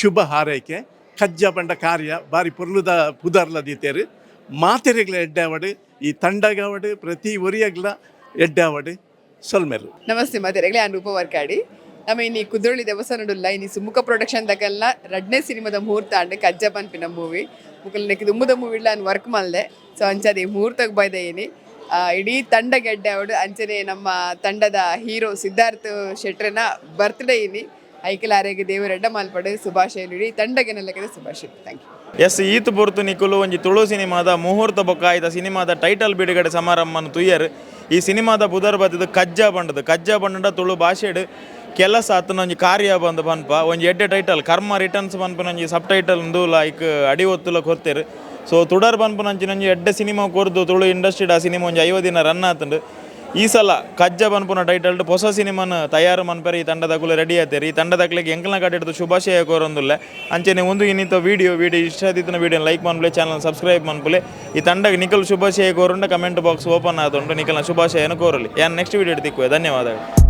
ಶುಭ ಹಾರೈಕೆ ಕಜ್ಜ ಪಂಡ ಕಾರ್ಯ ಬಾರಿ ಪುರ್ಲುದ ಪುದರ್ಲ ದೀತೇರು ಮಾತೆರೆಗ್ಲ ಎಡ್ಡಾವಡು ಈ ತಂಡಗವಡು ಪ್ರತಿ ಒರಿಯಗ್ಲ ಎಡ್ಡಾವಡು ಸೊಲ್ಮೆರು ನಮಸ್ತೆ ಮಾತೆರೆಗ್ಲೆ ನಾನು ರೂಪ ವರ್ಕಾಡಿ ನಮ್ಮ ಇನ್ನಿ ಕುದ್ರೋಳಿ ದೇವಸ್ಥಾನಡುಲ್ಲ ಇನ್ನಿ ಸುಮುಖ ಪ್ರೊಡಕ್ಷನ್ ದಕಲ್ನ ರಡ್ನೇ ಸಿನಿಮಾದ ಮುಹೂರ್ತ ಅಂಡ್ ಕಜ್ಜ ಪನ್ಪಿನ ಮೂವಿ ಮುಕ್ಕಲ್ ನೆಕ್ಕಿದ ಉಮ್ಮದ ಮೂವಿ ನಾನು ವರ್ಕ್ ಮಲ್ದೆ ಸೊ ಅಂಚದೆ ಮುಹೂರ್ತಕ್ಕೆ ಬೈದೆ ಏನಿ ಇಡೀ ತಂಡ ಗೆಡ್ಡೆ ಅವಡು ಅಂಚನೆ ನಮ್ಮ ತಂಡದ ಹೀರೋ ಸಿದ್ಧಾರ್ಥ್ ಶೆಟ್ರನ ಬರ್ತ್ಡೇ ಇನಿ ಐಕಲ್ ಆರೆಗೆ ದೇವರೆಡ್ಡ ಮಾಲ್ಪಡೆ ಶುಭಾಶಯ ಇಡೀ ತಂಡಗೆ ನೆಲಕಡೆ ಶುಭಾಶಯ ಥ್ಯಾಂಕ್ ಯು ಎಸ್ ಈತ್ ಪೊರ್ತು ನಿಕುಲು ಒಂಜಿ ತುಳು ಸಿನಿಮಾದ ಮುಹೂರ್ತ ಬೊಕ್ಕ ಆಯ್ತ ಸಿನಿಮಾದ ಟೈಟಲ್ ಬಿಡುಗಡೆ ಸಮಾರಂಭನ ತುಯ್ಯರು ಈ ಸಿನಿಮಾದ ಬುಧರ್ ಬತ್ತದ ಕಜ್ಜ ಬಂಡದ ತುಳು ಭಾಷೆಡ್ ಕೆಲಸ ಆತನ ಒಂಜಿ ಕಾರ್ಯ ಬಂದು ಪನ್ಪ ಒಂಜಿ ಎಡ್ಡೆ ಟೈಟಲ್ ಕರ್ಮ ರಿಟರ್ನ್ಸ್ ಪನ್ಪನ ಒಂಜಿ ಸಬ್ ಟೈಟಲ್ ಉಂದು ಲೈಕ್ ಅಡಿ ಒತ್ತುಲ ಕೊರ್ತೆರು ಸೊ ತುಡರ್ ಪನ್ಪನಂಚಿನಂಜಿ ಎಡ್ಡೆ ಸಿನಿಮಾ ಕೊರ್ದು ತುಳು ಇಂಡಸ್ಟ್ರಿಡ್ ಆ ಸಿನಿಮಾ ಒಂಜಿ 50 ದಿನ ರನ್ ಆತುಂಡು ಈ ಸಲ ಕಜ್ಜ ಪನ್ಪುನ ಟೈಟಲ್ಡ್ ಹೊಸ ಸಿನಿಮಾನ ತಯಾರು ಮನ್ಪೆರೆ ಈ ತಂಡದಕುಲು ರೆಡಿ ಆತೇರಿ ಈ ತಂಡದಕ್ಲೆಗೆ ಎಂಕಲ್ನ ಕಟ್ಟಿಡ್ದು ಶುಭಾಶಯ ಕೋರೊಂದುಲ್ಲ ಅಂಚೆನೆ ಒಂದು ಇನ್ನಿತ ವಿಡಿಯೋ ಇಷ್ಟ ಆದಿತ್ತಿನ ವಿಡಿಯೋ ಲೈಕ್ ಮನ್ಪುಲೆ ಚಾನಲ್ ಸಬ್ಸ್ಕ್ರೈಬ್ ಮನ್ಪುಲೆ ಈ ತಂಡಕ್ಕೆ ನಿಖಲ್ ಶುಭಾಶಯ ಕೋರುಂಡ ಕಮೆಂಟ್ ಬಾಕ್ಸ್ ಓಪನ್ ಆತುಂಡು ನಿಖಲ್ನ ಶುಭಾಶಯನ ಕೋರಲಿ ಯಾನ್ ನೆಕ್ಸ್ಟ್ ವಿಡಿಯೋ ತಿಕ್ಕುವೆ ಧನ್ಯವಾದಗಳು.